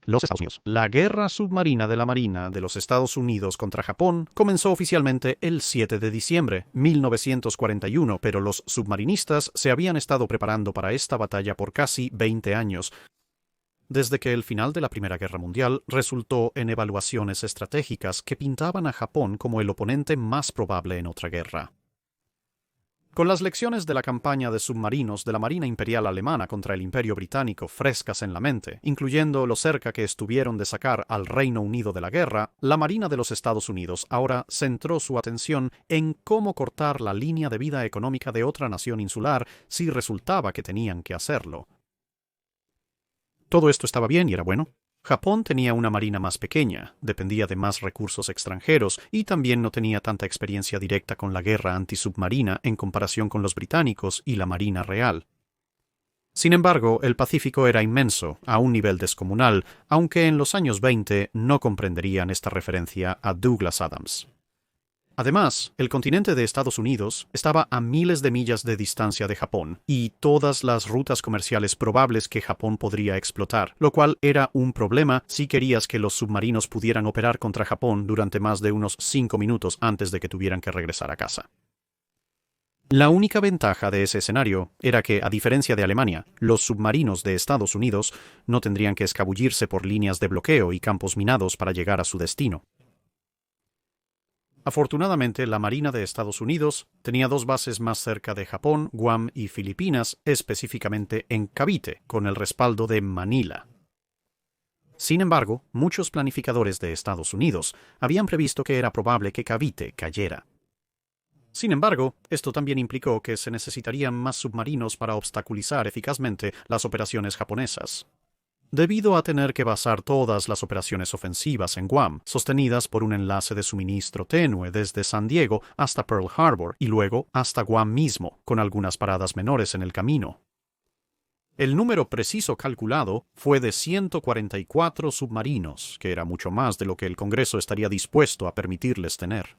Los Estados Unidos. La guerra submarina de la Marina de los Estados Unidos contra Japón comenzó oficialmente el 7 de diciembre de 1941, pero los submarinistas se habían estado preparando para esta batalla por casi 20 años, desde que el final de la Primera Guerra Mundial resultó en evaluaciones estratégicas que pintaban a Japón como el oponente más probable en otra guerra. Con las lecciones de la campaña de submarinos de la Marina Imperial Alemana contra el Imperio Británico frescas en la mente, incluyendo lo cerca que estuvieron de sacar al Reino Unido de la guerra, la Marina de los Estados Unidos ahora centró su atención en cómo cortar la línea de vida económica de otra nación insular si resultaba que tenían que hacerlo. Todo esto estaba bien y era bueno. Japón tenía una marina más pequeña, dependía de más recursos extranjeros y también no tenía tanta experiencia directa con la guerra antisubmarina en comparación con los británicos y la Marina Real. Sin embargo, el Pacífico era inmenso, a un nivel descomunal, aunque en los años 20 no comprenderían esta referencia a Douglas Adams. Además, el continente de Estados Unidos estaba a miles de millas de distancia de Japón y todas las rutas comerciales probables que Japón podría explotar, lo cual era un problema si querías que los submarinos pudieran operar contra Japón durante más de unos 5 minutos antes de que tuvieran que regresar a casa. La única ventaja de ese escenario era que, a diferencia de Alemania, los submarinos de Estados Unidos no tendrían que escabullirse por líneas de bloqueo y campos minados para llegar a su destino. Afortunadamente, la Marina de Estados Unidos tenía dos bases más cerca de Japón, Guam y Filipinas, específicamente en Cavite, con el respaldo de Manila. Sin embargo, muchos planificadores de Estados Unidos habían previsto que era probable que Cavite cayera. Sin embargo, esto también implicó que se necesitarían más submarinos para obstaculizar eficazmente las operaciones japonesas. Debido a tener que basar todas las operaciones ofensivas en Guam, sostenidas por un enlace de suministro tenue desde San Diego hasta Pearl Harbor y luego hasta Guam mismo, con algunas paradas menores en el camino. El número preciso calculado fue de 144 submarinos, que era mucho más de lo que el Congreso estaría dispuesto a permitirles tener.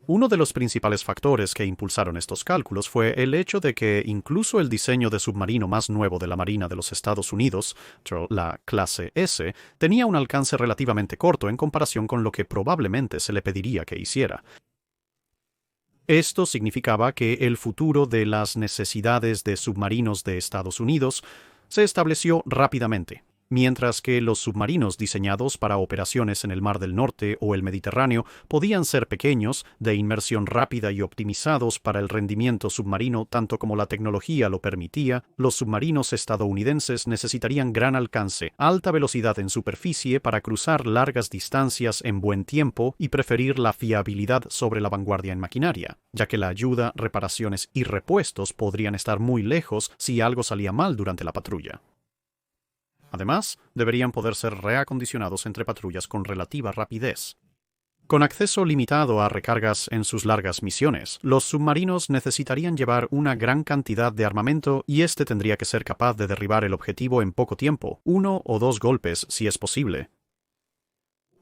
Uno de los principales factores que impulsaron estos cálculos fue el hecho de que incluso el diseño de submarino más nuevo de la Marina de los Estados Unidos, la clase S, tenía un alcance relativamente corto en comparación con lo que probablemente se le pediría que hiciera. Esto significaba que el futuro de las necesidades de submarinos de Estados Unidos se estableció rápidamente. Mientras que los submarinos diseñados para operaciones en el Mar del Norte o el Mediterráneo podían ser pequeños, de inmersión rápida y optimizados para el rendimiento submarino tanto como la tecnología lo permitía, los submarinos estadounidenses necesitarían gran alcance, alta velocidad en superficie para cruzar largas distancias en buen tiempo y preferir la fiabilidad sobre la vanguardia en maquinaria, ya que la ayuda, reparaciones y repuestos podrían estar muy lejos si algo salía mal durante la patrulla. Además, deberían poder ser reacondicionados entre patrullas con relativa rapidez. Con acceso limitado a recargas en sus largas misiones, los submarinos necesitarían llevar una gran cantidad de armamento y este tendría que ser capaz de derribar el objetivo en poco tiempo, 1 o 2 golpes si es posible.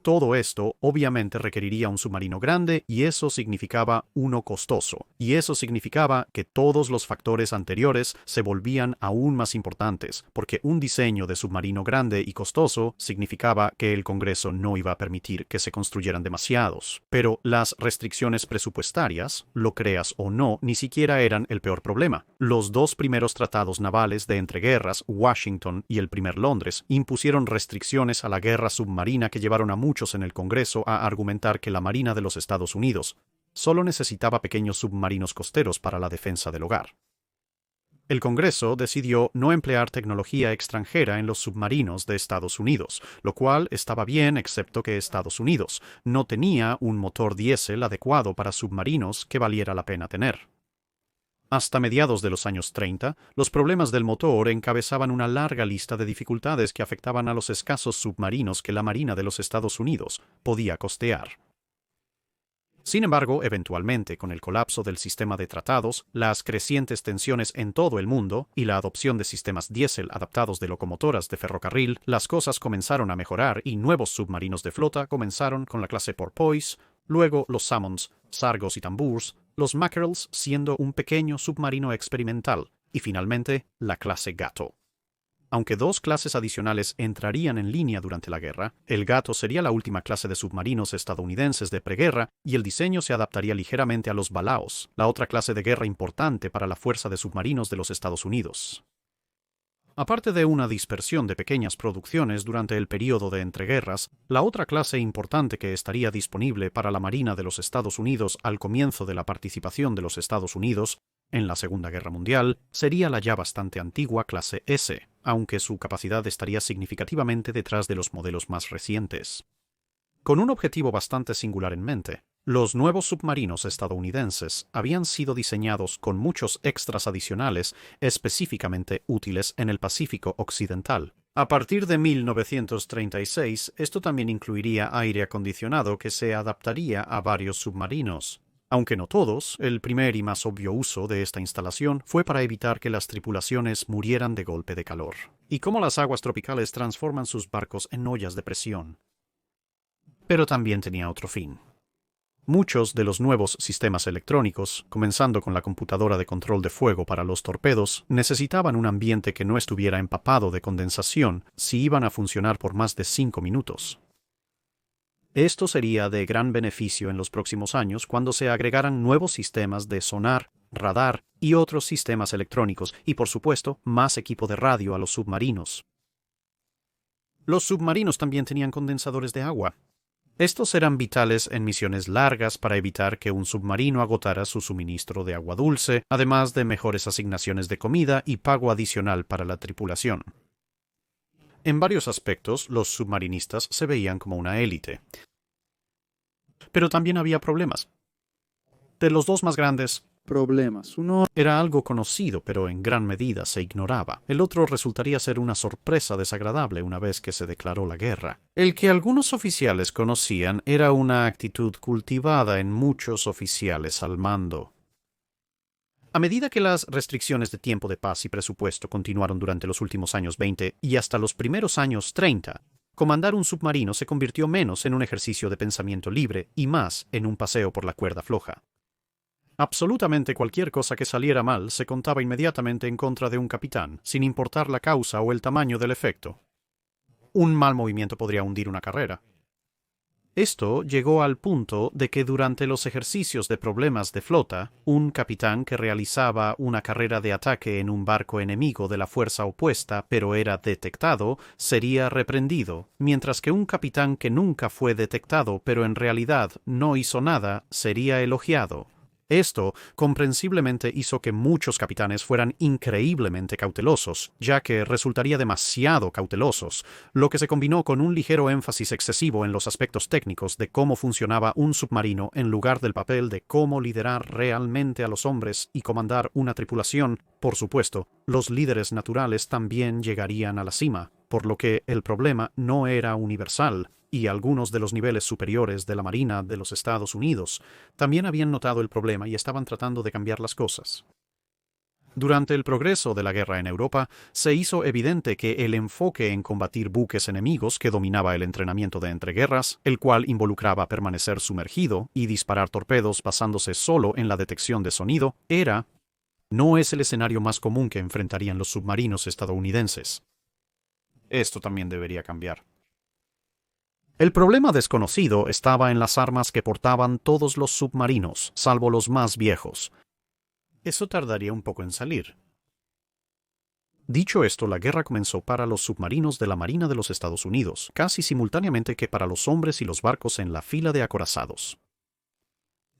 Todo esto obviamente requeriría un submarino grande y eso significaba uno costoso, y eso significaba que todos los factores anteriores se volvían aún más importantes, porque un diseño de submarino grande y costoso significaba que el Congreso no iba a permitir que se construyeran demasiados. Pero las restricciones presupuestarias, lo creas o no, ni siquiera eran el peor problema. Los dos primeros tratados navales de entreguerras, Washington y el primer Londres, impusieron restricciones a la guerra submarina que llevaron a muchos en el Congreso a argumentar que la Marina de los Estados Unidos solo necesitaba pequeños submarinos costeros para la defensa del hogar. El Congreso decidió no emplear tecnología extranjera en los submarinos de Estados Unidos, lo cual estaba bien excepto que Estados Unidos no tenía un motor diésel adecuado para submarinos que valiera la pena tener. Hasta mediados de los años 30, los problemas del motor encabezaban una larga lista de dificultades que afectaban a los escasos submarinos que la Marina de los Estados Unidos podía costear. Sin embargo, eventualmente, con el colapso del sistema de tratados, las crecientes tensiones en todo el mundo y la adopción de sistemas diésel adaptados de locomotoras de ferrocarril, las cosas comenzaron a mejorar y nuevos submarinos de flota comenzaron con la clase Porpoise, luego los Salmons, Sargos y Tambours, los Mackerels siendo un pequeño submarino experimental, y finalmente la clase Gato. Aunque dos clases adicionales entrarían en línea durante la guerra, el Gato sería la última clase de submarinos estadounidenses de preguerra y el diseño se adaptaría ligeramente a los Balaos, la otra clase de guerra importante para la Fuerza de Submarinos de los Estados Unidos. Aparte de una dispersión de pequeñas producciones durante el período de entreguerras, la otra clase importante que estaría disponible para la Marina de los Estados Unidos al comienzo de la participación de los Estados Unidos en la Segunda Guerra Mundial sería la ya bastante antigua clase S, aunque su capacidad estaría significativamente detrás de los modelos más recientes. Con un objetivo bastante singular en mente, los nuevos submarinos estadounidenses habían sido diseñados con muchos extras adicionales específicamente útiles en el Pacífico Occidental. A partir de 1936, esto también incluiría aire acondicionado que se adaptaría a varios submarinos. Aunque no todos, el primer y más obvio uso de esta instalación fue para evitar que las tripulaciones murieran de golpe de calor, y cómo las aguas tropicales transforman sus barcos en ollas de presión. Pero también tenía otro fin. Muchos de los nuevos sistemas electrónicos, comenzando con la computadora de control de fuego para los torpedos, necesitaban un ambiente que no estuviera empapado de condensación si iban a funcionar por más de 5 minutos. Esto sería de gran beneficio en los próximos años cuando se agregaran nuevos sistemas de sonar, radar y otros sistemas electrónicos y, por supuesto, más equipo de radio a los submarinos. Los submarinos también tenían condensadores de agua. Estos eran vitales en misiones largas para evitar que un submarino agotara su suministro de agua dulce, además de mejores asignaciones de comida y pago adicional para la tripulación. En varios aspectos, los submarinistas se veían como una élite. Pero también había problemas. De los dos más grandes problemas, uno era algo conocido, pero en gran medida se ignoraba. El otro resultaría ser una sorpresa desagradable una vez que se declaró la guerra. El que algunos oficiales conocían era una actitud cultivada en muchos oficiales al mando. A medida que las restricciones de tiempo de paz y presupuesto continuaron durante los últimos años 20 y hasta los primeros años 30, comandar un submarino se convirtió menos en un ejercicio de pensamiento libre y más en un paseo por la cuerda floja. Absolutamente cualquier cosa que saliera mal se contaba inmediatamente en contra de un capitán, sin importar la causa o el tamaño del efecto. Un mal movimiento podría hundir una carrera. Esto llegó al punto de que durante los ejercicios de problemas de flota, un capitán que realizaba una carrera de ataque en un barco enemigo de la fuerza opuesta pero era detectado, sería reprendido, mientras que un capitán que nunca fue detectado pero en realidad no hizo nada, sería elogiado. Esto, comprensiblemente, hizo que muchos capitanes fueran increíblemente cautelosos, ya que resultaría demasiado cautelosos, lo que se combinó con un ligero énfasis excesivo en los aspectos técnicos de cómo funcionaba un submarino en lugar del papel de cómo liderar realmente a los hombres y comandar una tripulación. Por supuesto, los líderes naturales también llegarían a la cima, por lo que el problema no era universal. Y algunos de los niveles superiores de la Marina de los Estados Unidos también habían notado el problema y estaban tratando de cambiar las cosas. Durante el progreso de la guerra en Europa, se hizo evidente que el enfoque en combatir buques enemigos que dominaba el entrenamiento de entreguerras, el cual involucraba permanecer sumergido y disparar torpedos basándose solo en la detección de sonido, no es el escenario más común que enfrentarían los submarinos estadounidenses. Esto también debería cambiar. El problema desconocido estaba en las armas que portaban todos los submarinos, salvo los más viejos. Eso tardaría un poco en salir. Dicho esto, la guerra comenzó para los submarinos de la Marina de los Estados Unidos, casi simultáneamente que para los hombres y los barcos en la fila de acorazados.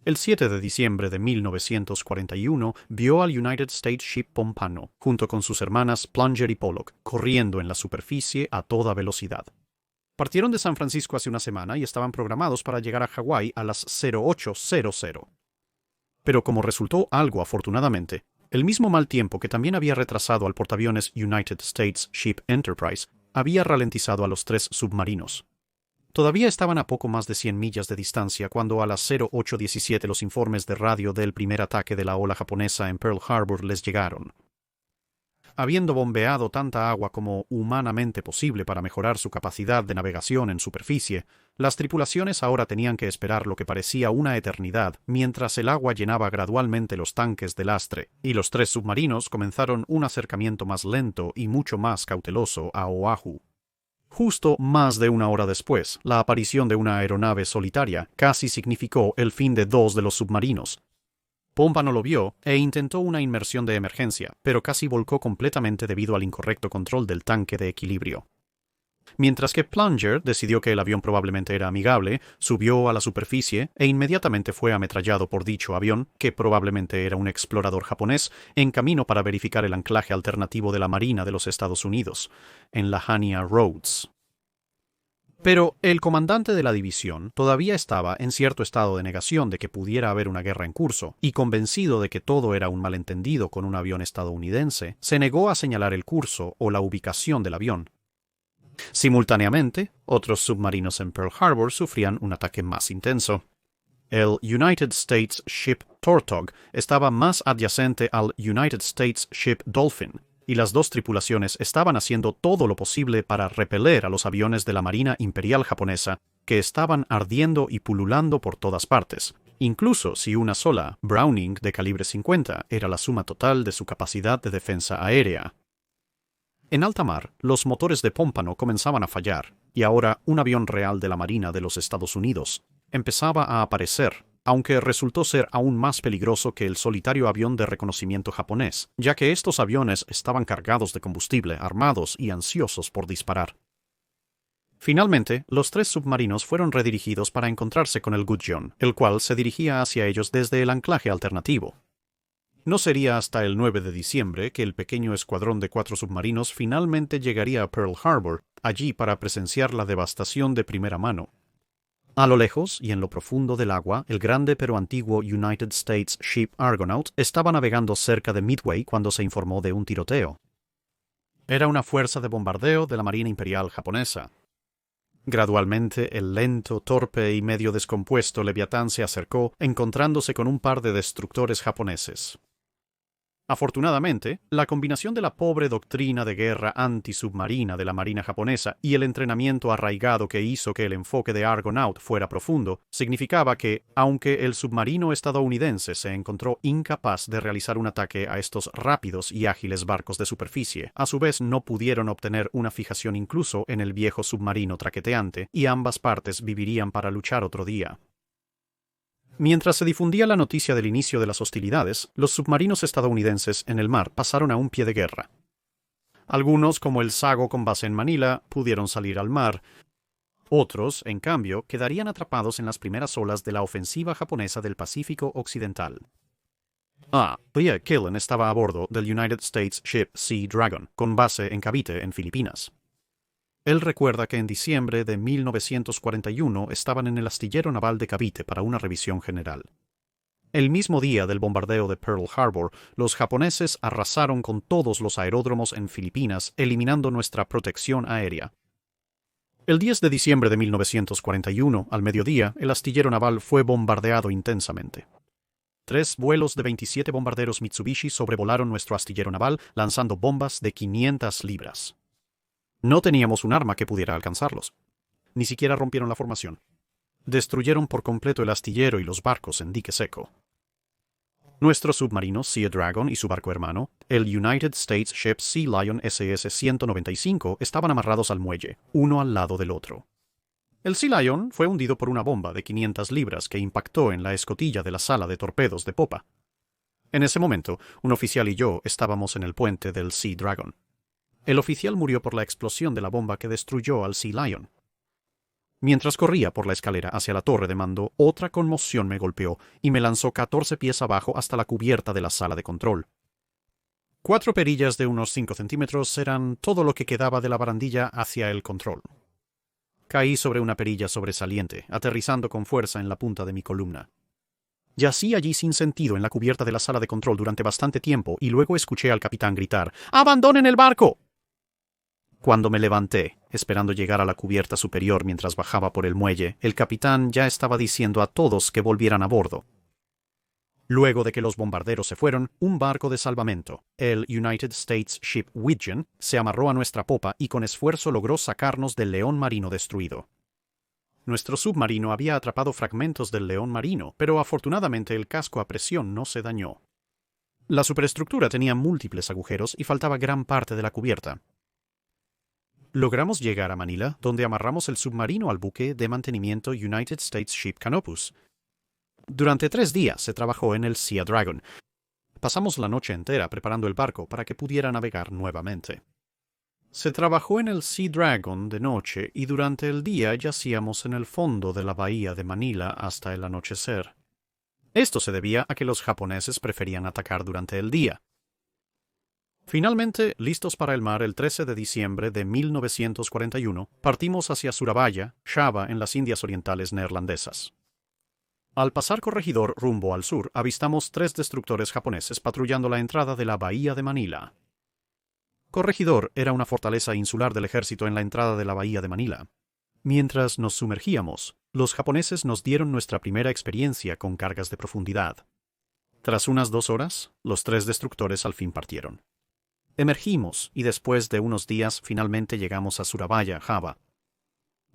El 7 de diciembre de 1941 vio al United States Ship Pompano, junto con sus hermanas Plunger y Pollock, corriendo en la superficie a toda velocidad. Partieron de San Francisco hace una semana y estaban programados para llegar a Hawái a las 08:00. Pero como resultó algo afortunadamente, el mismo mal tiempo que también había retrasado al portaaviones United States Ship Enterprise había ralentizado a los 3 submarinos. Todavía estaban a poco más de 100 millas de distancia cuando a las 08:17 los informes de radio del primer ataque de la ola japonesa en Pearl Harbor les llegaron. habiendo bombeado tanta agua como humanamente posible para mejorar su capacidad de navegación en superficie, las tripulaciones ahora tenían que esperar lo que parecía una eternidad mientras el agua llenaba gradualmente los tanques de lastre, y los 3 submarinos comenzaron un acercamiento más lento y mucho más cauteloso a Oahu. Justo más de una hora después, la aparición de una aeronave solitaria casi significó el fin de 2 de los submarinos. Pómpano lo vio e intentó una inmersión de emergencia, pero casi volcó completamente debido al incorrecto control del tanque de equilibrio. Mientras que Plunger decidió que el avión probablemente era amigable, subió a la superficie e inmediatamente fue ametrallado por dicho avión, que probablemente era un explorador japonés, en camino para verificar el anclaje alternativo de la Marina de los Estados Unidos, en la Hania Roads. Pero el comandante de la división todavía estaba en cierto estado de negación de que pudiera haber una guerra en curso, y convencido de que todo era un malentendido con un avión estadounidense, se negó a señalar el curso o la ubicación del avión. Simultáneamente, otros submarinos en Pearl Harbor sufrían un ataque más intenso. El United States Ship Tortug estaba más adyacente al United States Ship Dolphin, y las 2 tripulaciones estaban haciendo todo lo posible para repeler a los aviones de la Marina Imperial japonesa, que estaban ardiendo y pululando por todas partes, incluso si una sola Browning de calibre 50 era la suma total de su capacidad de defensa aérea. En alta mar, los motores de pómpano comenzaban a fallar, y ahora un avión real de la Marina de los Estados Unidos empezaba a aparecer, aunque resultó ser aún más peligroso que el solitario avión de reconocimiento japonés, ya que estos aviones estaban cargados de combustible, armados y ansiosos por disparar. Finalmente, los 3 submarinos fueron redirigidos para encontrarse con el Gudgeon, el cual se dirigía hacia ellos desde el anclaje alternativo. No sería hasta el 9 de diciembre que el pequeño escuadrón de 4 submarinos finalmente llegaría a Pearl Harbor, allí para presenciar la devastación de primera mano. A lo lejos y en lo profundo del agua, el grande pero antiguo United States Ship Argonaut estaba navegando cerca de Midway cuando se informó de un tiroteo. Era una fuerza de bombardeo de la Marina Imperial japonesa. Gradualmente, el lento, torpe y medio descompuesto Leviatán se acercó, encontrándose con un par de destructores japoneses. Afortunadamente, la combinación de la pobre doctrina de guerra antisubmarina de la Marina japonesa y el entrenamiento arraigado que hizo que el enfoque de Argonaut fuera profundo, significaba que, aunque el submarino estadounidense se encontró incapaz de realizar un ataque a estos rápidos y ágiles barcos de superficie, a su vez no pudieron obtener una fijación incluso en el viejo submarino traqueteante, y ambas partes vivirían para luchar otro día. Mientras se difundía la noticia del inicio de las hostilidades, los submarinos estadounidenses en el mar pasaron a un pie de guerra. Algunos, como el Sago con base en Manila, pudieron salir al mar. Otros, en cambio, quedarían atrapados en las primeras olas de la ofensiva japonesa del Pacífico Occidental. Leah Killen estaba a bordo del United States Ship Sea Dragon, con base en Cavite, en Filipinas. Él recuerda que en diciembre de 1941 estaban en el astillero naval de Cavite para una revisión general. El mismo día del bombardeo de Pearl Harbor, los japoneses arrasaron con todos los aeródromos en Filipinas, eliminando nuestra protección aérea. El 10 de diciembre de 1941, al mediodía, el astillero naval fue bombardeado intensamente. 3 vuelos de 27 bombarderos Mitsubishi sobrevolaron nuestro astillero naval, lanzando bombas de 500 libras. No teníamos un arma que pudiera alcanzarlos. Ni siquiera rompieron la formación. Destruyeron por completo el astillero y los barcos en dique seco. Nuestro submarino Sea Dragon y su barco hermano, el United States Ship Sea Lion SS-195, estaban amarrados al muelle, uno al lado del otro. El Sea Lion fue hundido por una bomba de 500 libras que impactó en la escotilla de la sala de torpedos de popa. En ese momento, un oficial y yo estábamos en el puente del Sea Dragon. El oficial murió por la explosión de la bomba que destruyó al Sea Lion. Mientras corría por la escalera hacia la torre de mando, otra conmoción me golpeó y me lanzó 14 pies abajo hasta la cubierta de la sala de control. 4 perillas de unos 5 centímetros eran todo lo que quedaba de la barandilla hacia el control. Caí sobre una perilla sobresaliente, aterrizando con fuerza en la punta de mi columna. Yací allí sin sentido en la cubierta de la sala de control durante bastante tiempo y luego escuché al capitán gritar: «¡Abandonen el barco!». Cuando me levanté, esperando llegar a la cubierta superior mientras bajaba por el muelle, el capitán ya estaba diciendo a todos que volvieran a bordo. Luego de que los bombarderos se fueron, un barco de salvamento, el United States Ship Widgeon, se amarró a nuestra popa y con esfuerzo logró sacarnos del león marino destruido. Nuestro submarino había atrapado fragmentos del león marino, pero afortunadamente el casco a presión no se dañó. La superestructura tenía múltiples agujeros y faltaba gran parte de la cubierta. Logramos llegar a Manila, donde amarramos el submarino al buque de mantenimiento United States Ship Canopus. Durante 3 días se trabajó en el Sea Dragon. Pasamos la noche entera preparando el barco para que pudiera navegar nuevamente. Se trabajó en el Sea Dragon de noche y durante el día yacíamos en el fondo de la bahía de Manila hasta el anochecer. Esto se debía a que los japoneses preferían atacar durante el día. Finalmente, listos para el mar el 13 de diciembre de 1941, partimos hacia Surabaya, Java, en las Indias Orientales neerlandesas. Al pasar Corregidor rumbo al sur, avistamos 3 destructores japoneses patrullando la entrada de la bahía de Manila. Corregidor era una fortaleza insular del ejército en la entrada de la bahía de Manila. Mientras nos sumergíamos, los japoneses nos dieron nuestra primera experiencia con cargas de profundidad. Tras unas 2 horas, los 3 destructores al fin partieron. Emergimos y después de unos días finalmente llegamos a Surabaya, Java.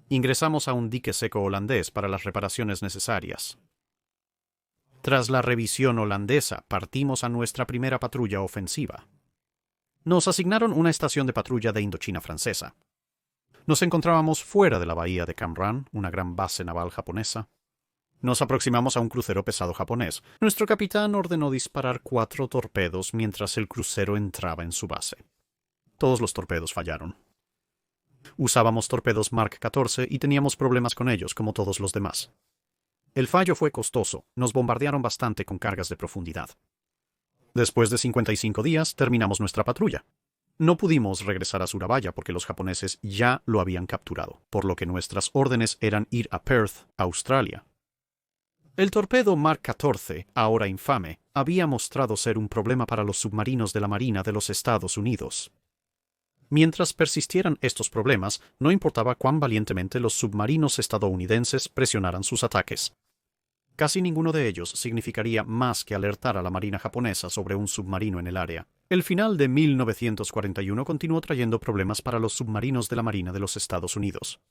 Ingresamos a un dique seco holandés para las reparaciones necesarias. Tras la revisión holandesa, partimos a nuestra primera patrulla ofensiva. Nos asignaron una estación de patrulla de Indochina francesa. Nos encontrábamos fuera de la bahía de Cam Ranh, una gran base naval japonesa. Nos aproximamos a un crucero pesado japonés. Nuestro capitán ordenó disparar 4 torpedos mientras el crucero entraba en su base. Todos los torpedos fallaron. Usábamos torpedos Mark 14 y teníamos problemas con ellos, como todos los demás. El fallo fue costoso. Nos bombardearon bastante con cargas de profundidad. Después de 55 días, terminamos nuestra patrulla. No pudimos regresar a Surabaya porque los japoneses ya lo habían capturado, por lo que nuestras órdenes eran ir a Perth, Australia. El torpedo Mark 14, ahora infame, había mostrado ser un problema para los submarinos de la Marina de los Estados Unidos. Mientras persistieran estos problemas, no importaba cuán valientemente los submarinos estadounidenses presionaran sus ataques. Casi ninguno de ellos significaría más que alertar a la Marina japonesa sobre un submarino en el área. El final de 1941 continuó trayendo problemas para los submarinos de la Marina de los Estados Unidos.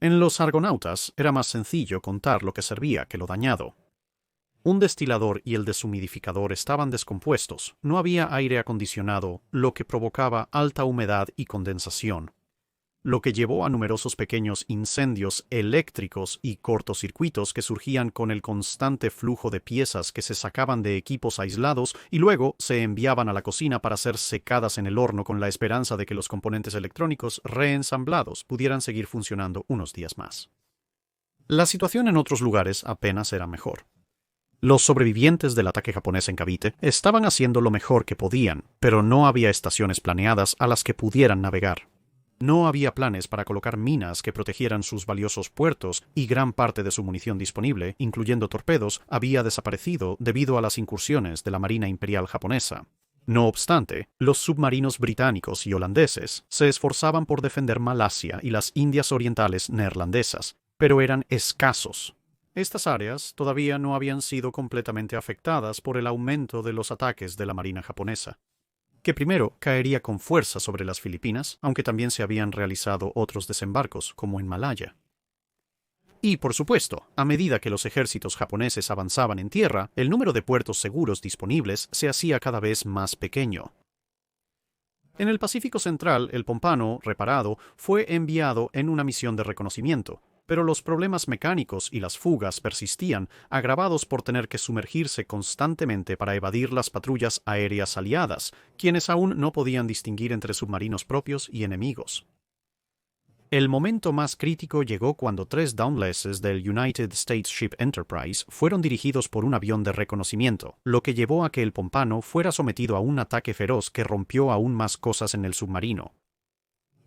En los argonautas era más sencillo contar lo que servía que lo dañado. Un destilador y el deshumidificador estaban descompuestos, no había aire acondicionado, lo que provocaba alta humedad y condensación, lo que llevó a numerosos pequeños incendios eléctricos y cortocircuitos que surgían con el constante flujo de piezas que se sacaban de equipos aislados y luego se enviaban a la cocina para ser secadas en el horno con la esperanza de que los componentes electrónicos reensamblados pudieran seguir funcionando unos días más. La situación en otros lugares apenas era mejor. Los sobrevivientes del ataque japonés en Cavite estaban haciendo lo mejor que podían, pero no había estaciones planeadas a las que pudieran navegar. No había planes para colocar minas que protegieran sus valiosos puertos y gran parte de su munición disponible, incluyendo torpedos, había desaparecido debido a las incursiones de la Marina Imperial japonesa. No obstante, los submarinos británicos y holandeses se esforzaban por defender Malasia y las Indias Orientales neerlandesas, pero eran escasos. Estas áreas todavía no habían sido completamente afectadas por el aumento de los ataques de la Marina japonesa, que primero caería con fuerza sobre las Filipinas, aunque también se habían realizado otros desembarcos, como en Malaya. Y, por supuesto, a medida que los ejércitos japoneses avanzaban en tierra, el número de puertos seguros disponibles se hacía cada vez más pequeño. En el Pacífico Central, el Pompano, reparado, fue enviado en una misión de reconocimiento, pero los problemas mecánicos y las fugas persistían, agravados por tener que sumergirse constantemente para evadir las patrullas aéreas aliadas, quienes aún no podían distinguir entre submarinos propios y enemigos. El momento más crítico llegó cuando 3 Dauntlesses del United States Ship Enterprise fueron dirigidos por un avión de reconocimiento, lo que llevó a que el Pompano fuera sometido a un ataque feroz que rompió aún más cosas en el submarino.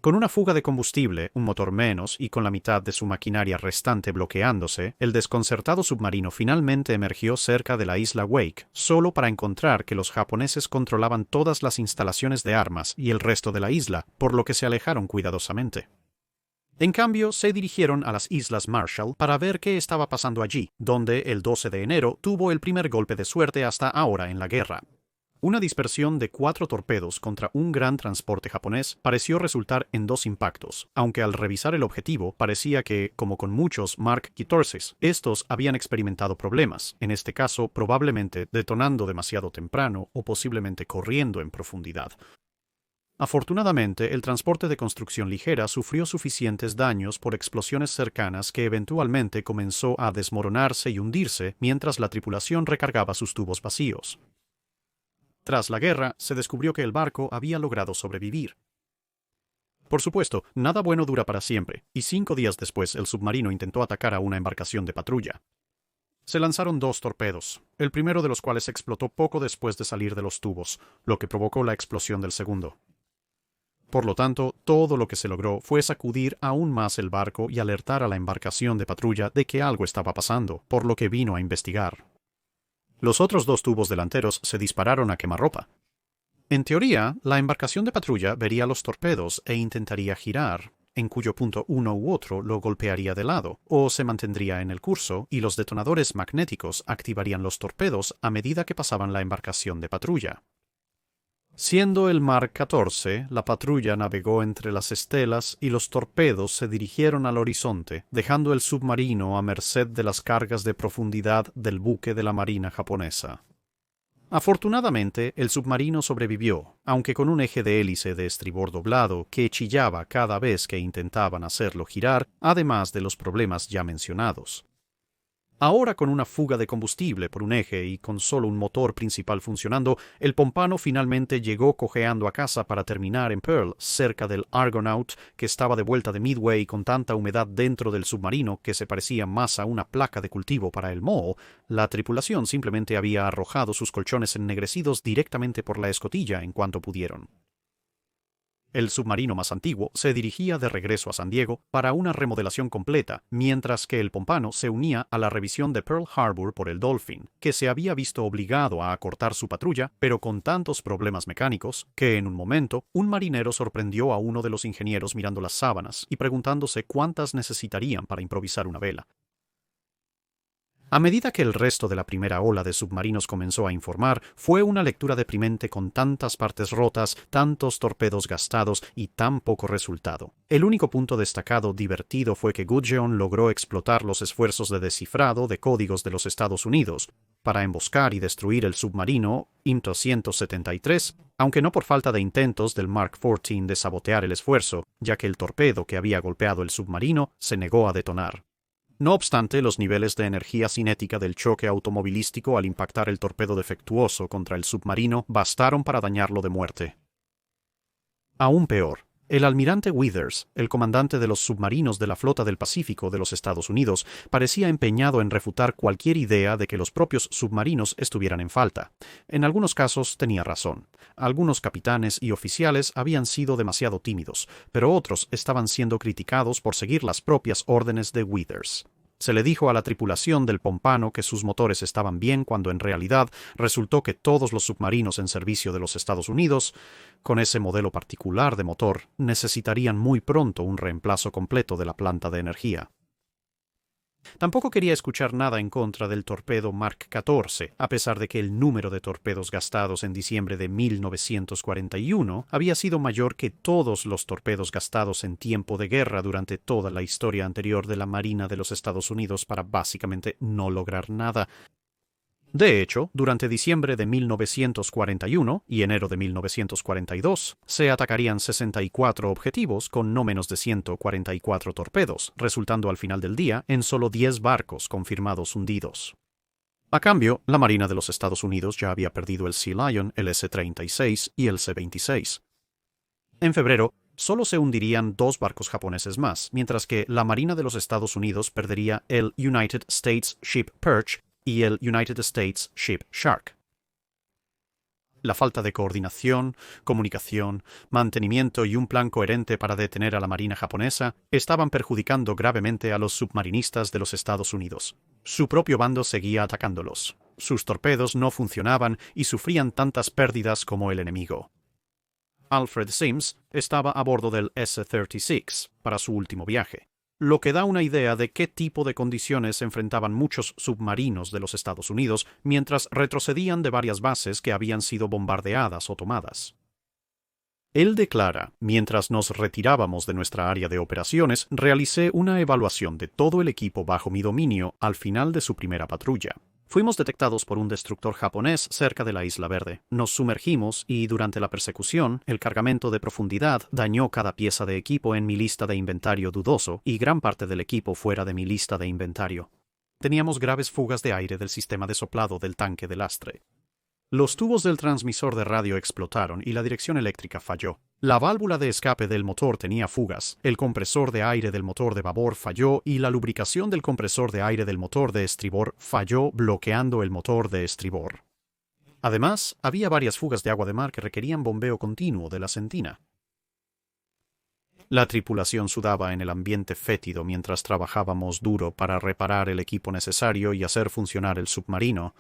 Con una fuga de combustible, un motor menos y con la mitad de su maquinaria restante bloqueándose, el desconcertado submarino finalmente emergió cerca de la isla Wake, solo para encontrar que los japoneses controlaban todas las instalaciones de armas y el resto de la isla, por lo que se alejaron cuidadosamente. En cambio, se dirigieron a las Islas Marshall para ver qué estaba pasando allí, donde el 12 de enero tuvo el primer golpe de suerte hasta ahora en la guerra. Una dispersión de 4 torpedos contra un gran transporte japonés pareció resultar en 2 impactos, aunque al revisar el objetivo parecía que, como con muchos Mark 14, estos habían experimentado problemas, en este caso probablemente detonando demasiado temprano o posiblemente corriendo en profundidad. Afortunadamente, el transporte de construcción ligera sufrió suficientes daños por explosiones cercanas que eventualmente comenzó a desmoronarse y hundirse mientras la tripulación recargaba sus tubos vacíos. Tras la guerra, se descubrió que el barco había logrado sobrevivir. Por supuesto, nada bueno dura para siempre, y 5 días después el submarino intentó atacar a una embarcación de patrulla. Se lanzaron 2 torpedos, el primero de los cuales explotó poco después de salir de los tubos, lo que provocó la explosión del segundo. Por lo tanto, todo lo que se logró fue sacudir aún más el barco y alertar a la embarcación de patrulla de que algo estaba pasando, por lo que vino a investigar. Los otros 2 tubos delanteros se dispararon a quemarropa. En teoría, la embarcación de patrulla vería los torpedos e intentaría girar, en cuyo punto uno u otro lo golpearía de lado, o se mantendría en el curso y los detonadores magnéticos activarían los torpedos a medida que pasaban la embarcación de patrulla. Siendo el mar 14, la patrulla navegó entre las estelas y los torpedos se dirigieron al horizonte, dejando el submarino a merced de las cargas de profundidad del buque de la marina japonesa. Afortunadamente, el submarino sobrevivió, aunque con un eje de hélice de estribor doblado que chillaba cada vez que intentaban hacerlo girar, además de los problemas ya mencionados. Ahora, con una fuga de combustible por un eje y con solo un motor principal funcionando, el pompano finalmente llegó cojeando a casa para terminar en Pearl, cerca del Argonaut, que estaba de vuelta de Midway con tanta humedad dentro del submarino que se parecía más a una placa de cultivo para el moho. La tripulación simplemente había arrojado sus colchones ennegrecidos directamente por la escotilla en cuanto pudieron. El submarino más antiguo se dirigía de regreso a San Diego para una remodelación completa, mientras que el pompano se unía a la revisión de Pearl Harbor por el Dolphin, que se había visto obligado a acortar su patrulla, pero con tantos problemas mecánicos, que en un momento un marinero sorprendió a uno de los ingenieros mirando las sábanas y preguntándose cuántas necesitarían para improvisar una vela. A medida que el resto de la primera ola de submarinos comenzó a informar, fue una lectura deprimente con tantas partes rotas, tantos torpedos gastados y tan poco resultado. El único punto destacado divertido fue que Gudgeon logró explotar los esfuerzos de descifrado de códigos de los Estados Unidos para emboscar y destruir el submarino IMTO 173, aunque no por falta de intentos del Mark 14 de sabotear el esfuerzo, ya que el torpedo que había golpeado el submarino se negó a detonar. No obstante, los niveles de energía cinética del choque automovilístico al impactar el torpedo defectuoso contra el submarino bastaron para dañarlo de muerte. Aún peor, el almirante Withers, el comandante de los submarinos de la Flota del Pacífico de los Estados Unidos, parecía empeñado en refutar cualquier idea de que los propios submarinos estuvieran en falta. En algunos casos tenía razón. Algunos capitanes y oficiales habían sido demasiado tímidos, pero otros estaban siendo criticados por seguir las propias órdenes de Withers. Se le dijo a la tripulación del pompano que sus motores estaban bien cuando en realidad resultó que todos los submarinos en servicio de los Estados Unidos, con ese modelo particular de motor, necesitarían muy pronto un reemplazo completo de la planta de energía. Tampoco quería escuchar nada en contra del torpedo Mark 14, a pesar de que el número de torpedos gastados en diciembre de 1941 había sido mayor que todos los torpedos gastados en tiempo de guerra durante toda la historia anterior de la Marina de los Estados Unidos para básicamente no lograr nada. De hecho, durante diciembre de 1941 y enero de 1942, se atacarían 64 objetivos con no menos de 144 torpedos, resultando al final del día en solo 10 barcos confirmados hundidos. A cambio, la Marina de los Estados Unidos ya había perdido el Sea Lion, el S-36 y el C-26. En febrero, solo se hundirían 2 barcos japoneses más, mientras que la Marina de los Estados Unidos perdería el United States Ship Perch y el United States Ship Shark. La falta de coordinación, comunicación, mantenimiento y un plan coherente para detener a la Marina japonesa estaban perjudicando gravemente a los submarinistas de los Estados Unidos. Su propio bando seguía atacándolos. Sus torpedos no funcionaban y sufrían tantas pérdidas como el enemigo. Alfred Sims estaba a bordo del S-36 para su último viaje, lo que da una idea de qué tipo de condiciones enfrentaban muchos submarinos de los Estados Unidos mientras retrocedían de varias bases que habían sido bombardeadas o tomadas. Él declara: mientras nos retirábamos de nuestra área de operaciones, realicé una evaluación de todo el equipo bajo mi dominio al final de su primera patrulla. Fuimos detectados por un destructor japonés cerca de la Isla Verde. Nos sumergimos y durante la persecución, el cargamento de profundidad dañó cada pieza de equipo en mi lista de inventario dudoso y gran parte del equipo fuera de mi lista de inventario. Teníamos graves fugas de aire del sistema de soplado del tanque de lastre. Los tubos del transmisor de radio explotaron y la dirección eléctrica falló. La válvula de escape del motor tenía fugas, el compresor de aire del motor de babor falló y la lubricación del compresor de aire del motor de estribor falló, bloqueando el motor de estribor. Además, había varias fugas de agua de mar que requerían bombeo continuo de la sentina. La tripulación sudaba en el ambiente fétido mientras trabajábamos duro para reparar el equipo necesario y hacer funcionar el submarino.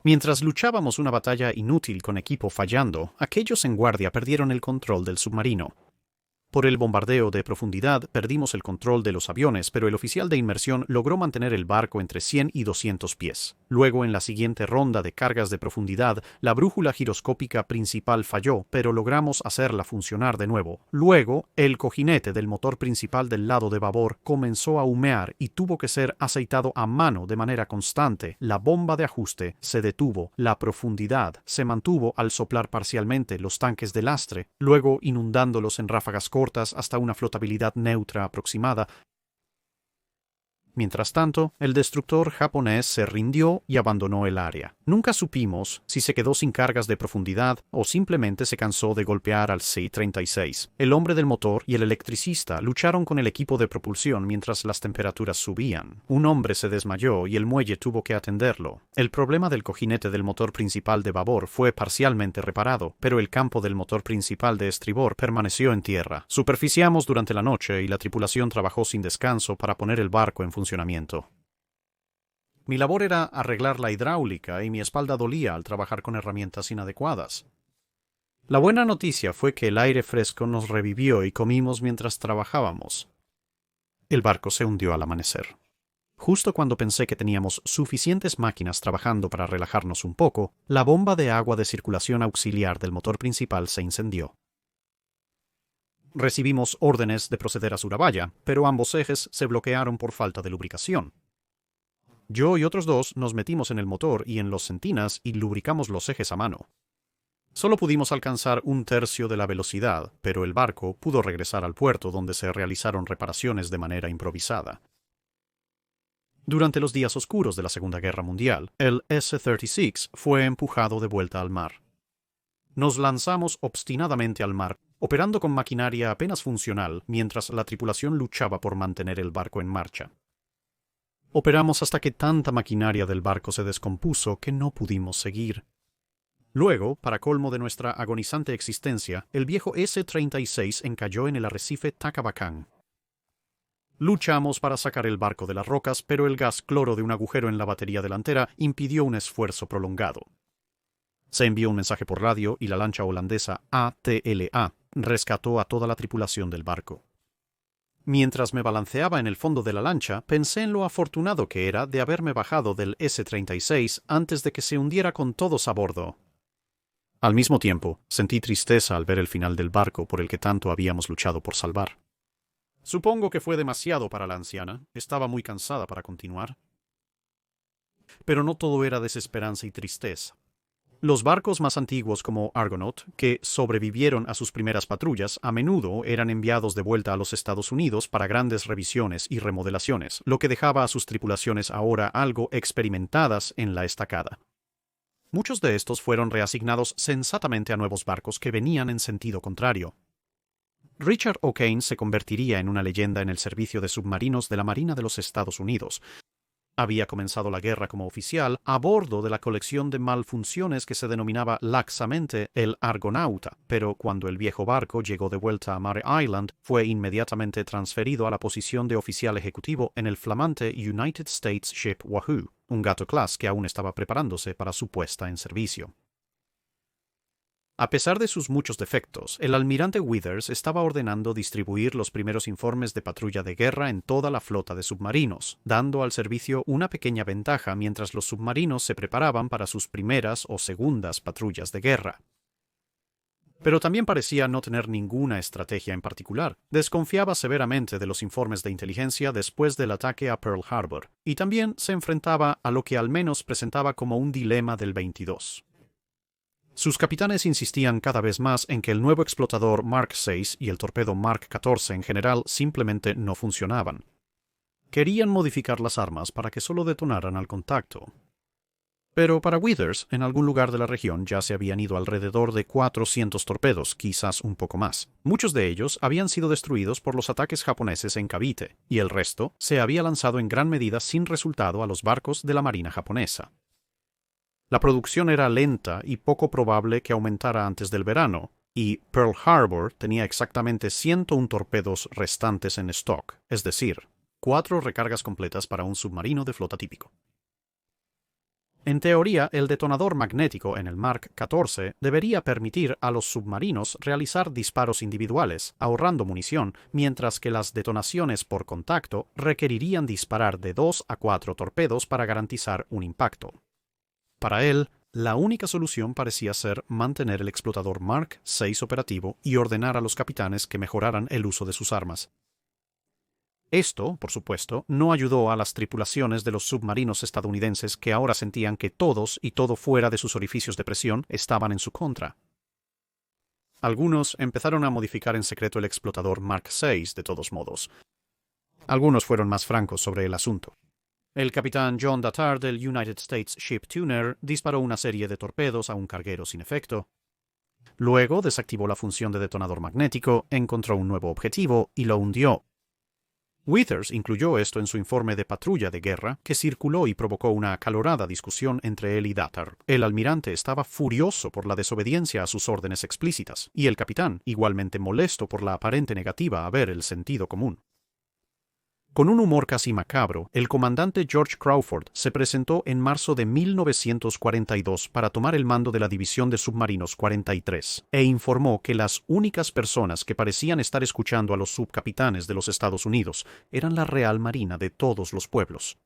Mientras luchábamos una batalla inútil con equipo fallando, aquellos en guardia perdieron el control del submarino. Por el bombardeo de profundidad perdimos el control de los aviones, pero el oficial de inmersión logró mantener el barco entre 100 y 200 pies. Luego, en la siguiente ronda de cargas de profundidad, la brújula giroscópica principal falló, pero logramos hacerla funcionar de nuevo. Luego, el cojinete del motor principal del lado de babor comenzó a humear y tuvo que ser aceitado a mano de manera constante. La bomba de ajuste se detuvo. La profundidad se mantuvo al soplar parcialmente los tanques de lastre, luego inundándolos en ráfagas cortas hasta una flotabilidad neutra aproximada. Mientras tanto, el destructor japonés se rindió y abandonó el área. Nunca supimos si se quedó sin cargas de profundidad o simplemente se cansó de golpear al C-36. El hombre del motor y el electricista lucharon con el equipo de propulsión mientras las temperaturas subían. Un hombre se desmayó y el muelle tuvo que atenderlo. El problema del cojinete del motor principal de babor fue parcialmente reparado, pero el campo del motor principal de estribor permaneció en tierra. Superficiamos durante la noche y la tripulación trabajó sin descanso para poner el barco en funcionamiento. Mi labor era arreglar la hidráulica y mi espalda dolía al trabajar con herramientas inadecuadas. La buena noticia fue que el aire fresco nos revivió y comimos mientras trabajábamos. El barco se hundió al amanecer. Justo cuando pensé que teníamos suficientes máquinas trabajando para relajarnos un poco, la bomba de agua de circulación auxiliar del motor principal se incendió. Recibimos órdenes de proceder a Surabaya, pero ambos ejes se bloquearon por falta de lubricación. Yo y otros dos nos metimos en el motor y en los sentinas y lubricamos los ejes a mano. Solo pudimos alcanzar un tercio de la velocidad, pero el barco pudo regresar al puerto donde se realizaron reparaciones de manera improvisada. Durante los días oscuros de la Segunda Guerra Mundial, el S-36 fue empujado de vuelta al mar. Nos lanzamos obstinadamente al mar, operando con maquinaria apenas funcional mientras la tripulación luchaba por mantener el barco en marcha. Operamos hasta que tanta maquinaria del barco se descompuso que no pudimos seguir. Luego, para colmo de nuestra agonizante existencia, el viejo S-36 encalló en el arrecife Tacabacán. Luchamos para sacar el barco de las rocas, pero el gas cloro de un agujero en la batería delantera impidió un esfuerzo prolongado. Se envió un mensaje por radio y la lancha holandesa ATLA rescató a toda la tripulación del barco. Mientras me balanceaba en el fondo de la lancha, pensé en lo afortunado que era de haberme bajado del S-36 antes de que se hundiera con todos a bordo. Al mismo tiempo, sentí tristeza al ver el final del barco por el que tanto habíamos luchado por salvar. Supongo que fue demasiado para la anciana. Estaba muy cansada para continuar. Pero no todo era desesperanza y tristeza. Los barcos más antiguos como Argonaut, que sobrevivieron a sus primeras patrullas, a menudo eran enviados de vuelta a los Estados Unidos para grandes revisiones y remodelaciones, lo que dejaba a sus tripulaciones ahora algo experimentadas en la estacada. Muchos de estos fueron reasignados sensatamente a nuevos barcos que venían en sentido contrario. Richard O'Kane se convertiría en una leyenda en el servicio de submarinos de la Marina de los Estados Unidos. Había comenzado la guerra como oficial a bordo de la colección de malfunciones que se denominaba laxamente el Argonauta, pero cuando el viejo barco llegó de vuelta a Mare Island, fue inmediatamente transferido a la posición de oficial ejecutivo en el flamante United States Ship Wahoo, un Gato Class que aún estaba preparándose para su puesta en servicio. A pesar de sus muchos defectos, el almirante Withers estaba ordenando distribuir los primeros informes de patrulla de guerra en toda la flota de submarinos, dando al servicio una pequeña ventaja mientras los submarinos se preparaban para sus primeras o segundas patrullas de guerra. Pero también parecía no tener ninguna estrategia en particular. Desconfiaba severamente de los informes de inteligencia después del ataque a Pearl Harbor, y también se enfrentaba a lo que al menos presentaba como un dilema del 22. Sus capitanes insistían cada vez más en que el nuevo explotador Mark VI y el torpedo Mark XIV en general simplemente no funcionaban. Querían modificar las armas para que solo detonaran al contacto. Pero para Withers, en algún lugar de la región ya se habían ido alrededor de 400 torpedos, quizás un poco más. Muchos de ellos habían sido destruidos por los ataques japoneses en Cavite, y el resto se había lanzado en gran medida sin resultado a los barcos de la marina japonesa. La producción era lenta y poco probable que aumentara antes del verano, y Pearl Harbor tenía exactamente 101 torpedos restantes en stock, es decir, 4 recargas completas para un submarino de flota típico. En teoría, el detonador magnético en el Mark XIV debería permitir a los submarinos realizar disparos individuales, ahorrando munición, mientras que las detonaciones por contacto requerirían disparar de 2 a 4 torpedos para garantizar un impacto. Para él, la única solución parecía ser mantener el explotador Mark VI operativo y ordenar a los capitanes que mejoraran el uso de sus armas. Esto, por supuesto, no ayudó a las tripulaciones de los submarinos estadounidenses que ahora sentían que todos y todo fuera de sus orificios de presión estaban en su contra. Algunos empezaron a modificar en secreto el explotador Mark VI de todos modos. Algunos fueron más francos sobre el asunto. El capitán John Datar del United States Ship Tuner disparó una serie de torpedos a un carguero sin efecto. Luego desactivó la función de detonador magnético, encontró un nuevo objetivo y lo hundió. Withers incluyó esto en su informe de patrulla de guerra, que circuló y provocó una acalorada discusión entre él y Datar. El almirante estaba furioso por la desobediencia a sus órdenes explícitas, y el capitán, igualmente molesto por la aparente negativa a ver el sentido común. Con un humor casi macabro, el comandante George Crawford se presentó en marzo de 1942 para tomar el mando de la División de Submarinos 43 e informó que las únicas personas que parecían estar escuchando a los subcapitanes de los Estados Unidos eran la Real Marina de todos los pueblos.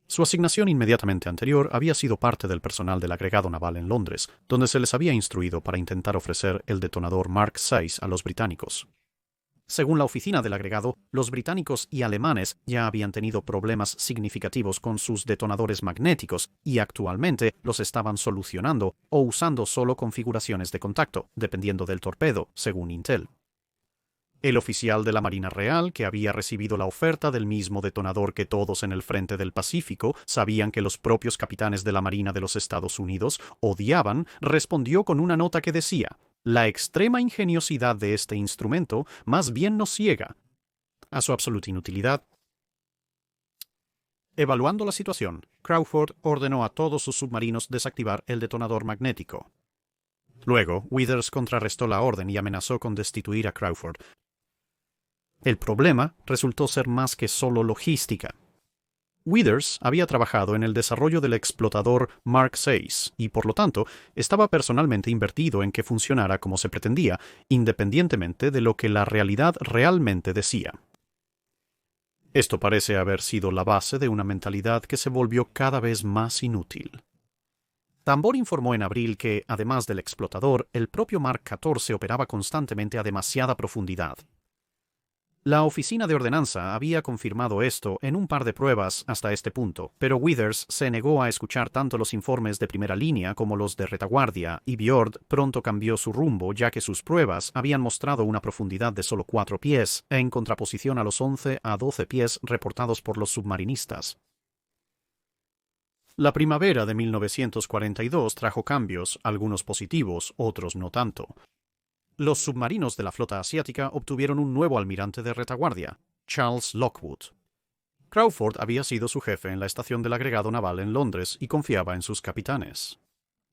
Su asignación inmediatamente anterior había sido parte del personal del agregado naval en Londres, donde se les había instruido para intentar ofrecer el detonador Mark VI a los británicos. Según la oficina del agregado, los británicos y alemanes ya habían tenido problemas significativos con sus detonadores magnéticos y actualmente los estaban solucionando o usando solo configuraciones de contacto, dependiendo del torpedo, según Intel. El oficial de la Marina Real, que había recibido la oferta del mismo detonador que todos en el frente del Pacífico sabían que los propios capitanes de la Marina de los Estados Unidos odiaban, respondió con una nota que decía: «La extrema ingeniosidad de este instrumento más bien nos ciega a su absoluta inutilidad». Evaluando la situación, Crawford ordenó a todos sus submarinos desactivar el detonador magnético. Luego, Withers contrarrestó la orden y amenazó con destituir a Crawford. El problema resultó ser más que solo logística. Withers había trabajado en el desarrollo del explotador Mark VI y, por lo tanto, estaba personalmente invertido en que funcionara como se pretendía, independientemente de lo que la realidad realmente decía. Esto parece haber sido la base de una mentalidad que se volvió cada vez más inútil. Tambor informó en abril que, además del explotador, el propio Mark XIV operaba constantemente a demasiada profundidad. La oficina de ordenanza había confirmado esto en un par de pruebas hasta este punto, pero Withers se negó a escuchar tanto los informes de primera línea como los de retaguardia, y Bjord pronto cambió su rumbo ya que sus pruebas habían mostrado una profundidad de solo 4 pies, en contraposición a los 11 a 12 pies reportados por los submarinistas. La primavera de 1942 trajo cambios, algunos positivos, otros no tanto. Los submarinos de la flota asiática obtuvieron un nuevo almirante de retaguardia, Charles Lockwood. Crawford había sido su jefe en la estación del agregado naval en Londres y confiaba en sus capitanes.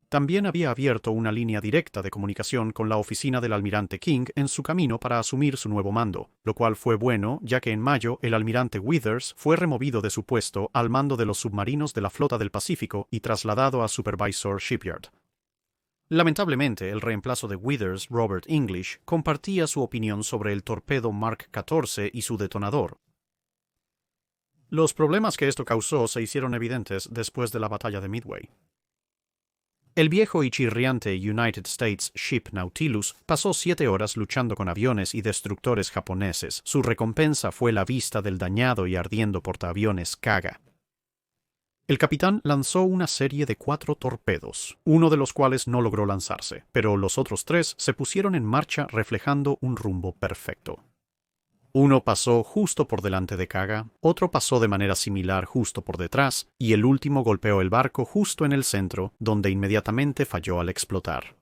También había abierto una línea directa de comunicación con la oficina del almirante King en su camino para asumir su nuevo mando, lo cual fue bueno ya que en mayo el almirante Withers fue removido de su puesto al mando de los submarinos de la flota del Pacífico y trasladado a Supervisor Shipyard. Lamentablemente, el reemplazo de Withers, Robert English, compartía su opinión sobre el torpedo Mark 14 y su detonador. Los problemas que esto causó se hicieron evidentes después de la batalla de Midway. El viejo y chirriante United States Ship Nautilus pasó 7 horas luchando con aviones y destructores japoneses. Su recompensa fue la vista del dañado y ardiendo portaaviones Kaga. El capitán lanzó una serie de 4 torpedos, uno de los cuales no logró lanzarse, pero los otros 3 se pusieron en marcha reflejando un rumbo perfecto. Uno pasó justo por delante de Kaga, otro pasó de manera similar justo por detrás, y el último golpeó el barco justo en el centro, donde inmediatamente falló al explotar.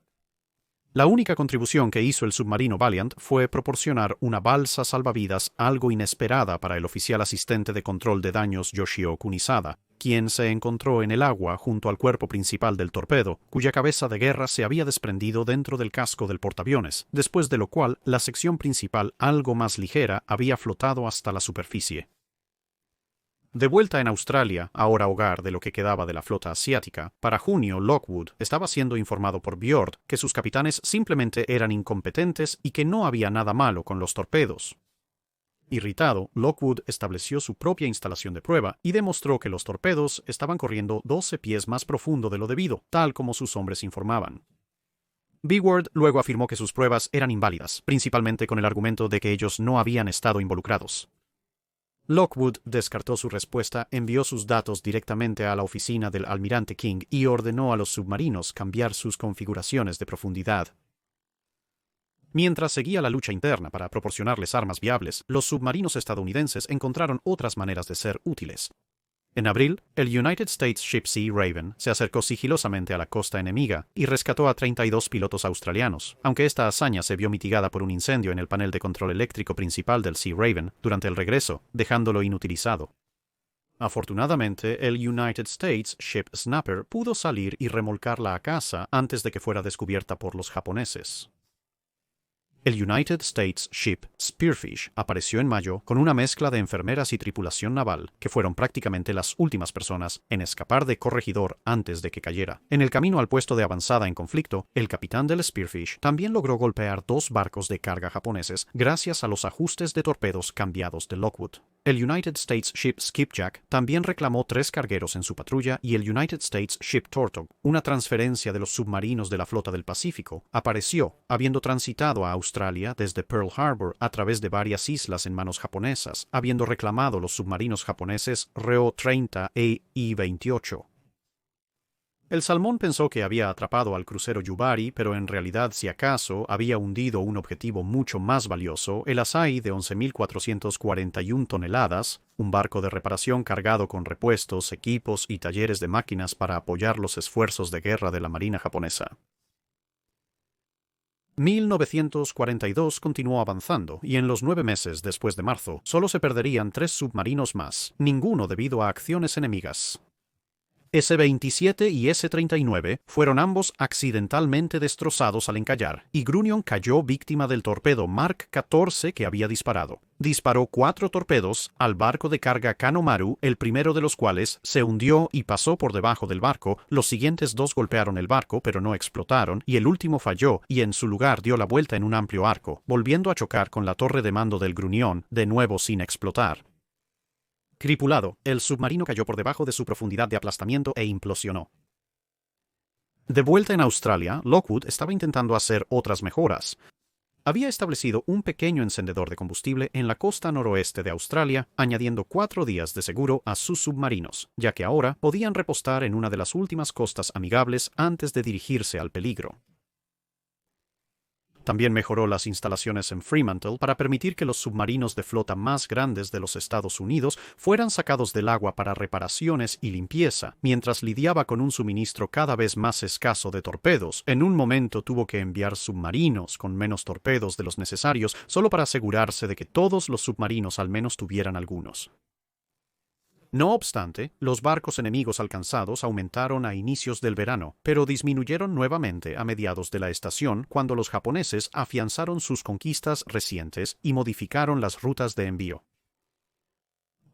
La única contribución que hizo el submarino Valiant fue proporcionar una balsa salvavidas algo inesperada para el oficial asistente de control de daños Yoshio Kunisada, quien se encontró en el agua junto al cuerpo principal del torpedo, cuya cabeza de guerra se había desprendido dentro del casco del portaaviones, después de lo cual la sección principal, algo más ligera, había flotado hasta la superficie. De vuelta en Australia, ahora hogar de lo que quedaba de la flota asiática, para junio Lockwood estaba siendo informado por Bjord que sus capitanes simplemente eran incompetentes y que no había nada malo con los torpedos. Irritado, Lockwood estableció su propia instalación de prueba y demostró que los torpedos estaban corriendo 12 pies más profundo de lo debido, tal como sus hombres informaban. Bjord luego afirmó que sus pruebas eran inválidas, principalmente con el argumento de que ellos no habían estado involucrados. Lockwood descartó su respuesta, envió sus datos directamente a la oficina del almirante King y ordenó a los submarinos cambiar sus configuraciones de profundidad. Mientras seguía la lucha interna para proporcionarles armas viables, los submarinos estadounidenses encontraron otras maneras de ser útiles. En abril, el United States Ship Sea Raven se acercó sigilosamente a la costa enemiga y rescató a 32 pilotos australianos, aunque esta hazaña se vio mitigada por un incendio en el panel de control eléctrico principal del Sea Raven durante el regreso, dejándolo inutilizado. Afortunadamente, el United States Ship Snapper pudo salir y remolcarla a casa antes de que fuera descubierta por los japoneses. El United States Ship Spearfish apareció en mayo con una mezcla de enfermeras y tripulación naval, que fueron prácticamente las últimas personas en escapar de Corregidor antes de que cayera. En el camino al puesto de avanzada en conflicto, el capitán del Spearfish también logró golpear 2 barcos de carga japoneses gracias a los ajustes de torpedos cambiados de Lockwood. El United States Ship Skipjack también reclamó 3 cargueros en su patrulla y el United States Ship Tortog, una transferencia de los submarinos de la flota del Pacífico, apareció, habiendo transitado a Australia desde Pearl Harbor a través de varias islas en manos japonesas, habiendo reclamado los submarinos japoneses Reo 30 e I-28. El Salmón pensó que había atrapado al crucero Yubari, pero en realidad, si acaso, había hundido un objetivo mucho más valioso, el Asahi de 11.441 toneladas, un barco de reparación cargado con repuestos, equipos y talleres de máquinas para apoyar los esfuerzos de guerra de la Marina japonesa. 1942 continuó avanzando, y en los 9 meses después de marzo, solo se perderían 3 submarinos más, ninguno debido a acciones enemigas. S-27 y S-39 fueron ambos accidentalmente destrozados al encallar, y Grunion cayó víctima del torpedo Mark 14 que había disparado. Disparó 4 torpedos al barco de carga Kanomaru, el primero de los cuales se hundió y pasó por debajo del barco, los siguientes 2 golpearon el barco pero no explotaron, y el último falló y en su lugar dio la vuelta en un amplio arco, volviendo a chocar con la torre de mando del Grunion, de nuevo sin explotar. Tripulado, el submarino cayó por debajo de su profundidad de aplastamiento e implosionó. De vuelta en Australia, Lockwood estaba intentando hacer otras mejoras. Había establecido un pequeño encendedor de combustible en la costa noroeste de Australia, añadiendo 4 días de seguro a sus submarinos, ya que ahora podían repostar en una de las últimas costas amigables antes de dirigirse al peligro. También mejoró las instalaciones en Fremantle para permitir que los submarinos de flota más grandes de los Estados Unidos fueran sacados del agua para reparaciones y limpieza, mientras lidiaba con un suministro cada vez más escaso de torpedos. En un momento tuvo que enviar submarinos con menos torpedos de los necesarios solo para asegurarse de que todos los submarinos al menos tuvieran algunos. No obstante, los barcos enemigos alcanzados aumentaron a inicios del verano, pero disminuyeron nuevamente a mediados de la estación cuando los japoneses afianzaron sus conquistas recientes y modificaron las rutas de envío.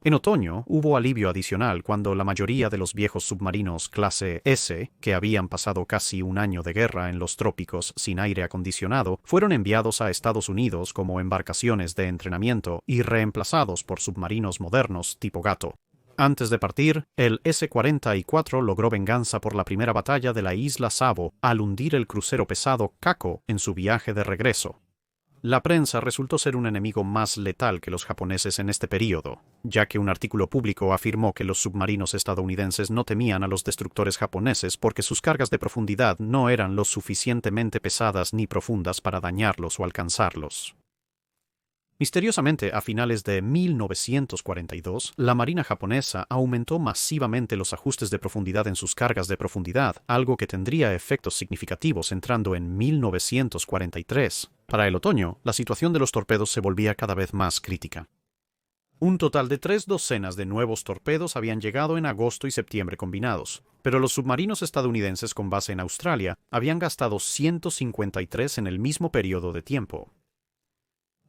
En otoño hubo alivio adicional cuando la mayoría de los viejos submarinos clase S, que habían pasado casi un año de guerra en los trópicos sin aire acondicionado, fueron enviados a Estados Unidos como embarcaciones de entrenamiento y reemplazados por submarinos modernos tipo Gato. Antes de partir, el S-44 logró venganza por la primera batalla de la isla Savo al hundir el crucero pesado Kako en su viaje de regreso. La prensa resultó ser un enemigo más letal que los japoneses en este período, ya que un artículo público afirmó que los submarinos estadounidenses no temían a los destructores japoneses porque sus cargas de profundidad no eran lo suficientemente pesadas ni profundas para dañarlos o alcanzarlos. Misteriosamente, a finales de 1942, la Marina japonesa aumentó masivamente los ajustes de profundidad en sus cargas de profundidad, algo que tendría efectos significativos entrando en 1943. Para el otoño, la situación de los torpedos se volvía cada vez más crítica. Un total de 3 docenas de nuevos torpedos habían llegado en agosto y septiembre combinados, pero los submarinos estadounidenses con base en Australia habían gastado 153 en el mismo periodo de tiempo.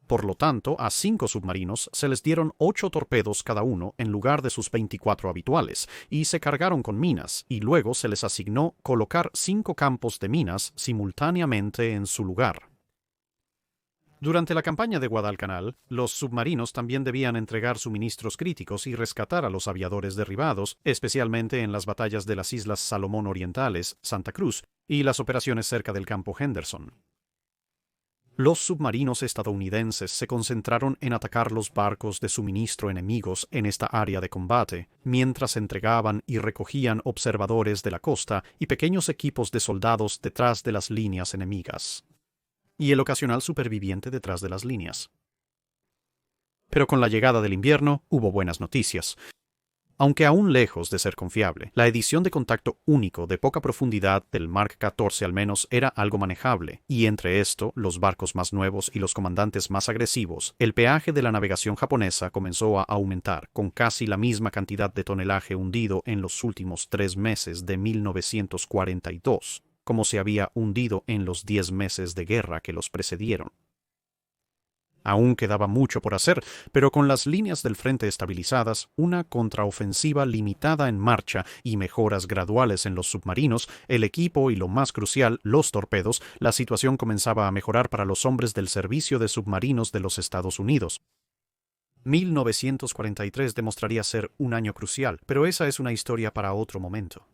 Por lo tanto, a 5 submarinos se les dieron 8 torpedos cada uno en lugar de sus 24 habituales, y se cargaron con minas, y luego se les asignó colocar 5 campos de minas simultáneamente en su lugar. Durante la campaña de Guadalcanal, los submarinos también debían entregar suministros críticos y rescatar a los aviadores derribados, especialmente en las batallas de las Islas Salomón Orientales, Santa Cruz, y las operaciones cerca del campo Henderson. Los submarinos estadounidenses se concentraron en atacar los barcos de suministro enemigos en esta área de combate, mientras entregaban y recogían observadores de la costa y pequeños equipos de soldados detrás de las líneas enemigas, y el ocasional superviviente detrás de las líneas. Pero con la llegada del invierno hubo buenas noticias. Aunque aún lejos de ser confiable, la edición de contacto único de poca profundidad del Mark 14 al menos era algo manejable, y entre esto, los barcos más nuevos y los comandantes más agresivos, el peaje de la navegación japonesa comenzó a aumentar, con casi la misma cantidad de tonelaje hundido en los últimos 3 meses de 1942, como se había hundido en los 10 meses de guerra que los precedieron. Aún quedaba mucho por hacer, pero con las líneas del frente estabilizadas, una contraofensiva limitada en marcha y mejoras graduales en los submarinos, el equipo y lo más crucial, los torpedos, la situación comenzaba a mejorar para los hombres del Servicio de Submarinos de los Estados Unidos. 1943 demostraría ser un año crucial, pero esa es una historia para otro momento.